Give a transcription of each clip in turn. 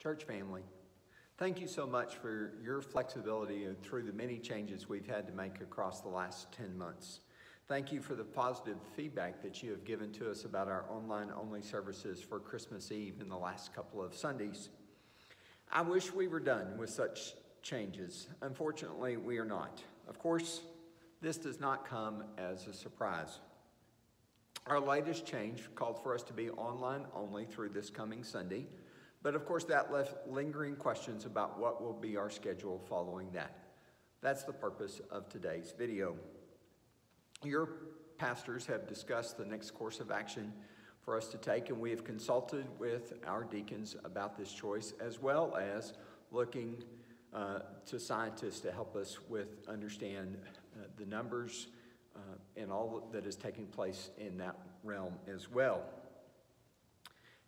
Church family, thank you so much for your flexibility through the many changes we've had to make across the last 10 months. Thank you for the positive feedback that you have given to us about our online-only services for Christmas Eve in the last couple of Sundays. I wish we were done with such changes. Unfortunately, we are not. Of course, this does not come as a surprise. Our latest change called for us to be online only through this coming Sunday, but of course that left lingering questions about what will be our schedule following that. That's the purpose of today's video. Your pastors have discussed the next course of action for us to take, and we have consulted with our deacons about this choice, as well as looking to scientists to help us with understand the numbers and all that is taking place in that realm as well.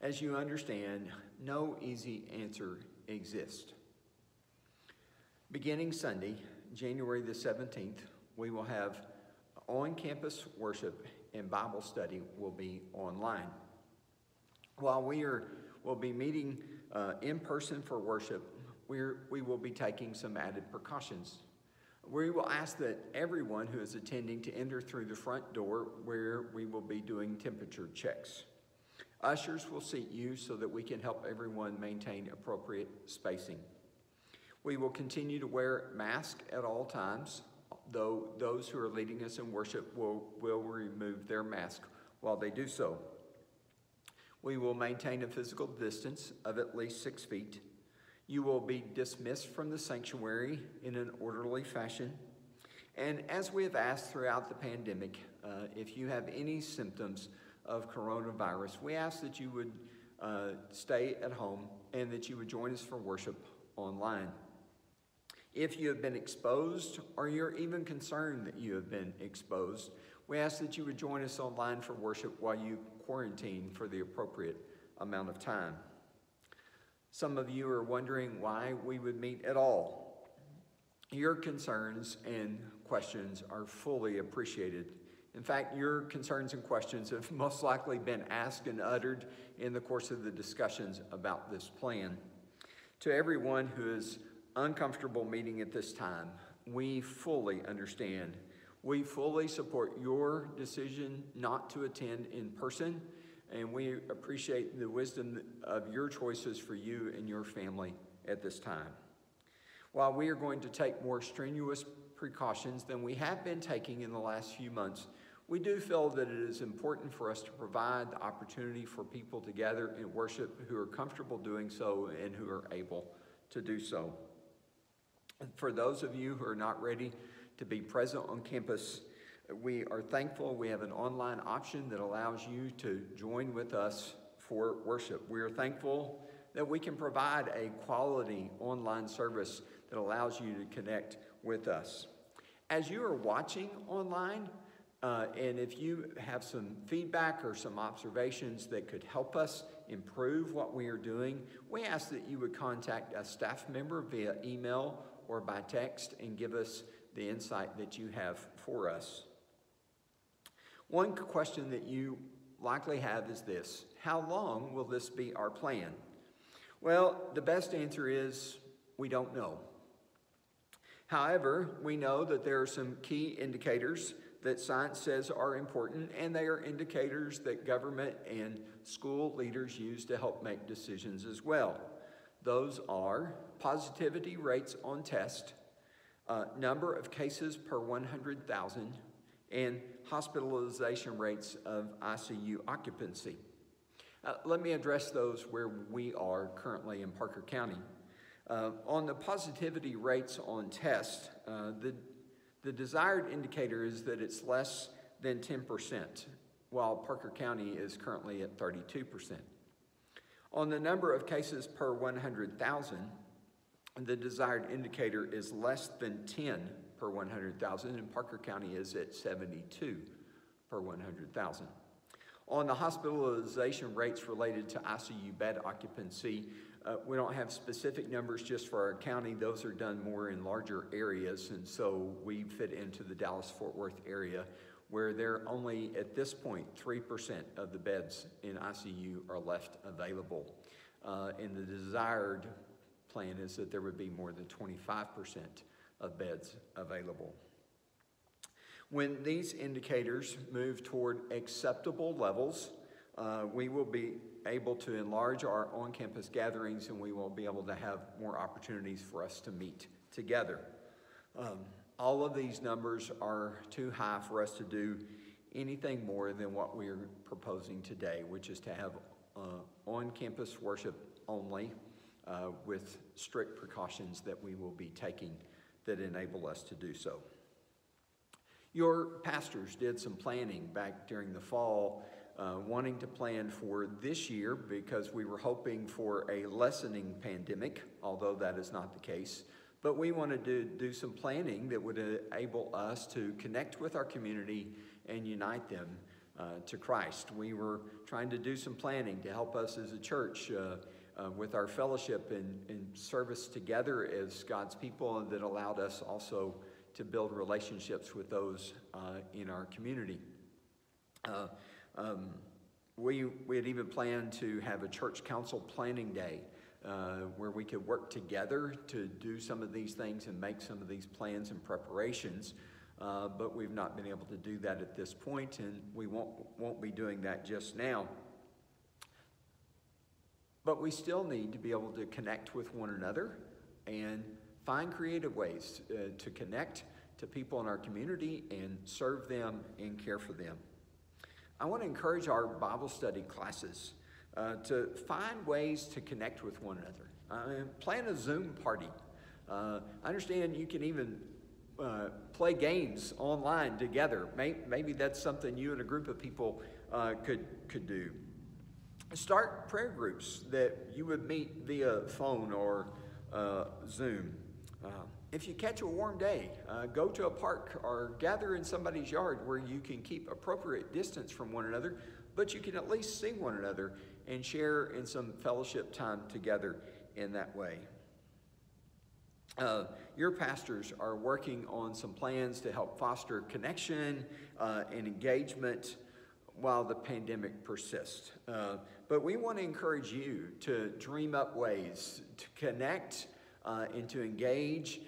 As you understand, no easy answer exists. Beginning Sunday, January the 17th, we will have on-campus worship and Bible study will be online. While we'll be meeting in person for worship, we will be taking some added precautions. We will ask that everyone who is attending to enter through the front door where we will be doing temperature checks. Ushers will seat you so that we can help everyone maintain appropriate spacing. We will continue to wear masks at all times, though those who are leading us in worship will remove their mask while they do so. We will maintain a physical distance of at least 6 feet. You will be dismissed from the sanctuary in an orderly fashion. And as we have asked throughout the pandemic, if you have any symptoms of coronavirus, we ask that you would stay at home and that you would join us for worship online. If you have been exposed or you're even concerned that you have been exposed, we ask that you would join us online for worship while you quarantine for the appropriate amount of time. Some of you are wondering why we would meet at all. Your concerns and questions are fully appreciated. In fact, your concerns and questions have most likely been asked and uttered in the course of the discussions about this plan. To everyone who is uncomfortable meeting at this time, we fully understand. We fully support your decision not to attend in person, and we appreciate the wisdom of your choices for you and your family at this time. While we are going to take more strenuous precautions than we have been taking in the last few months, we do feel that it is important for us to provide the opportunity for people to gather and worship who are comfortable doing so and who are able to do so. For those of you who are not ready to be present on campus, we are thankful we have an online option that allows you to join with us for worship. We are thankful that we can provide a quality online service that allows you to connect with us. As you are watching online, and if you have some feedback or some observations that could help us improve what we are doing, we ask that you would contact a staff member via email or by text and give us the insight that you have for us. One question that you likely have is this: how long will this be our plan? Well, the best answer is we don't know. However, we know that there are some key indicators that science says are important, and they are indicators that government and school leaders use to help make decisions as well. Those are positivity rates on test, number of cases per 100,000, and hospitalization rates of ICU occupancy. Let me address those where we are currently in Parker County. On the positivity rates on test, the desired indicator is that it's less than 10%, while Parker County is currently at 32%. On the number of cases per 100,000, the desired indicator is less than 10 per 100,000, and Parker County is at 72 per 100,000. On the hospitalization rates related to ICU bed occupancy, we don't have specific numbers just for our county. Those are done more in larger areas, and so we fit into the Dallas-Fort Worth area, where there only, at this point, 3% of the beds in ICU are left available. and the desired plan is that there would be more than 25% of beds available. When these indicators move toward acceptable levels, we will be able to enlarge our on-campus gatherings, and we will be able to have more opportunities for us to meet together. All of these numbers are too high for us to do anything more than what we are proposing today, which is to have on-campus worship only, with strict precautions that we will be taking that enable us to do so. Your pastors did some planning back during the fall, wanting to plan for this year because we were hoping for a lessening pandemic, although that is not the case. But we wanted to do some planning that would enable us to connect with our community and unite them to Christ. We were trying to do some planning to help us as a church with our fellowship and service together as God's people, and that allowed us also to build relationships with those in our community. We had even planned to have a church council planning day where we could work together to do some of these things and make some of these plans and preparations, but we've not been able to do that at this point, and we won't be doing that just now. But we still need to be able to connect with one another and find creative ways to connect to people in our community and serve them and care for them. I want to encourage our Bible study classes to find ways to connect with one another. Plan a Zoom party. I understand you can even play games online together. Maybe that's something you and a group of people could do. Start prayer groups that you would meet via phone or Zoom. If you catch a warm day, go to a park or gather in somebody's yard where you can keep appropriate distance from one another, but you can at least see one another and share in some fellowship time together in that way. Your pastors are working on some plans to help foster connection and engagement while the pandemic persists. But we want to encourage you to dream up ways to connect and to engage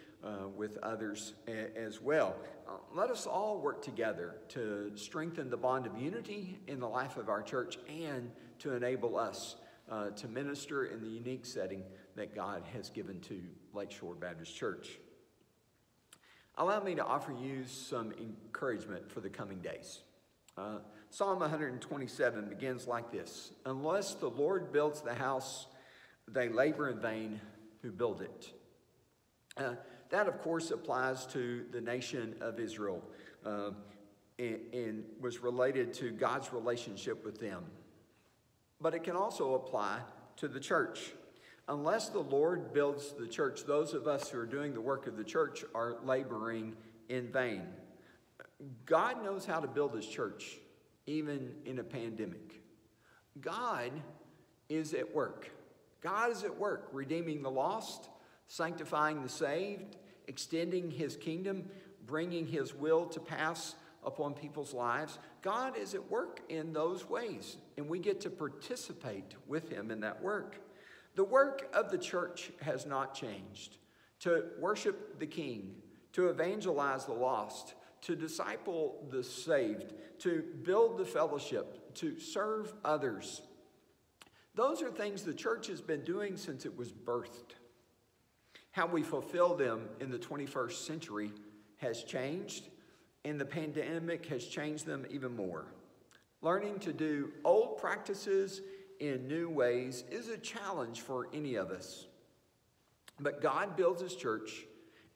with others as well. Let us all work together to strengthen the bond of unity in the life of our church and to enable us to minister in the unique setting that God has given to Lakeshore Baptist Church. Allow me to offer you some encouragement for the coming days. Psalm 127 begins like this: "Unless the Lord builds the house, they labor in vain who build it." That, of course, applies to the nation of Israel and was related to God's relationship with them. But it can also apply to the church. Unless the Lord builds the church, those of us who are doing the work of the church are laboring in vain. God knows how to build his church, even in a pandemic. God is at work. God is at work redeeming the lost, sanctifying the saved, extending his kingdom, bringing his will to pass upon people's lives. God is at work in those ways, and we get to participate with him in that work. The work of the church has not changed: to worship the King, to evangelize the lost, to disciple the saved, to build the fellowship, to serve others. Those are things the church has been doing since it was birthed. How we fulfill them in the 21st century has changed, and the pandemic has changed them even more. Learning to do old practices in new ways is a challenge for any of us. But God builds his church,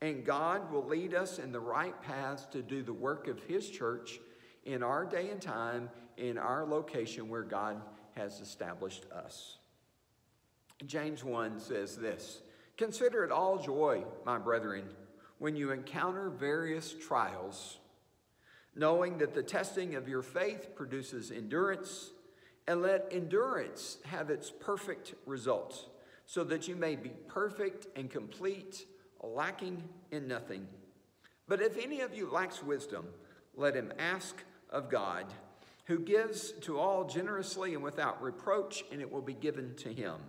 and God will lead us in the right paths to do the work of his church in our day and time, in our location where God has established us. James 1 says this: "Consider it all joy, my brethren, when you encounter various trials, knowing that the testing of your faith produces endurance, and let endurance have its perfect result, so that you may be perfect and complete, lacking in nothing. But if any of you lacks wisdom, let him ask of God, who gives to all generously and without reproach, and it will be given to him.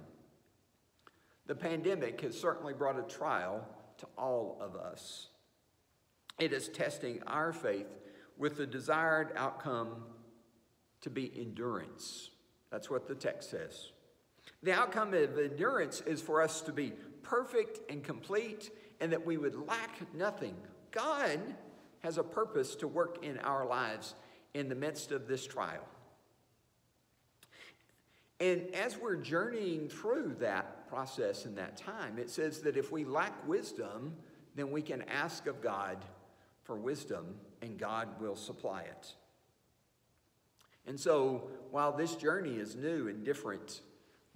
The pandemic has certainly brought a trial to all of us. It is testing our faith with the desired outcome to be endurance. That's what the text says. The outcome of endurance is for us to be perfect and complete, and that we would lack nothing. God has a purpose to work in our lives in the midst of this trial. And as we're journeying through that process and that time, it says that if we lack wisdom, then we can ask of God for wisdom, and God will supply it. And so, while this journey is new and different,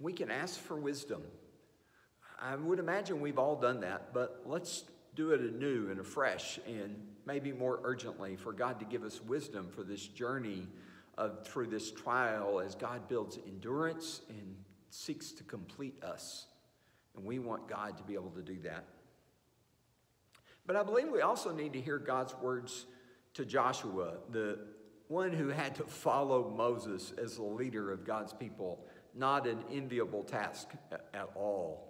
we can ask for wisdom. I would imagine we've all done that, but let's do it anew and afresh and maybe more urgently for God to give us wisdom for this journey through this trial as God builds endurance and seeks to complete us. And we want God to be able to do that. But I believe we also need to hear God's words to Joshua, the one who had to follow Moses as the leader of God's people. Not an enviable task at all.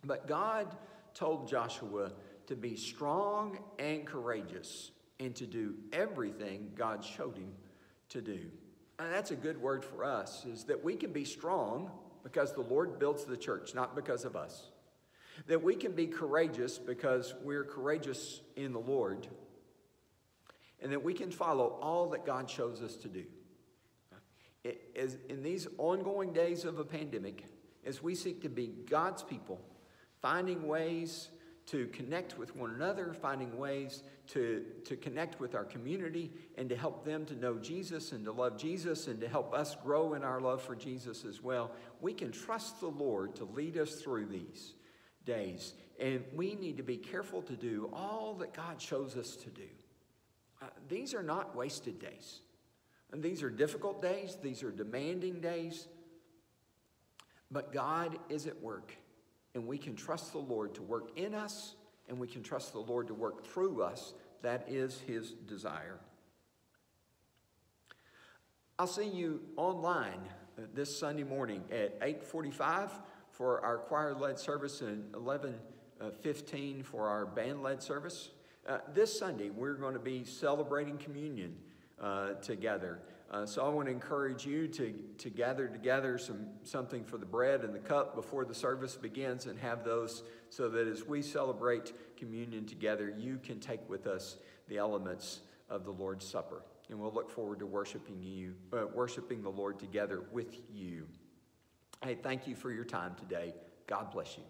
But God told Joshua to be strong and courageous and to do everything God showed him to do. And that's a good word for us, is that we can be strong because the Lord builds the church, not because of us. That we can be courageous because we're courageous in the Lord. And that we can follow all that God shows us to do. In these ongoing days of a pandemic, as we seek to be God's people, finding ways to connect with one another, finding ways to connect with our community and to help them to know Jesus and to love Jesus and to help us grow in our love for Jesus as well, we can trust the Lord to lead us through these days. And we need to be careful to do all that God shows us to do. These are not wasted days. And these are difficult days. These are demanding days. But God is at work. And we can trust the Lord to work in us. And we can trust the Lord to work through us. That is his desire. I'll see you online this Sunday morning at 8:45 for our choir-led service and 11:15 for our band-led service. This Sunday, we're going to be celebrating communion together. So I want to encourage you to gather together something for the bread and the cup before the service begins and have those so that as we celebrate communion together, you can take with us the elements of the Lord's Supper. And we'll look forward to worshiping the Lord together with you. Hey, thank you for your time today. God bless you.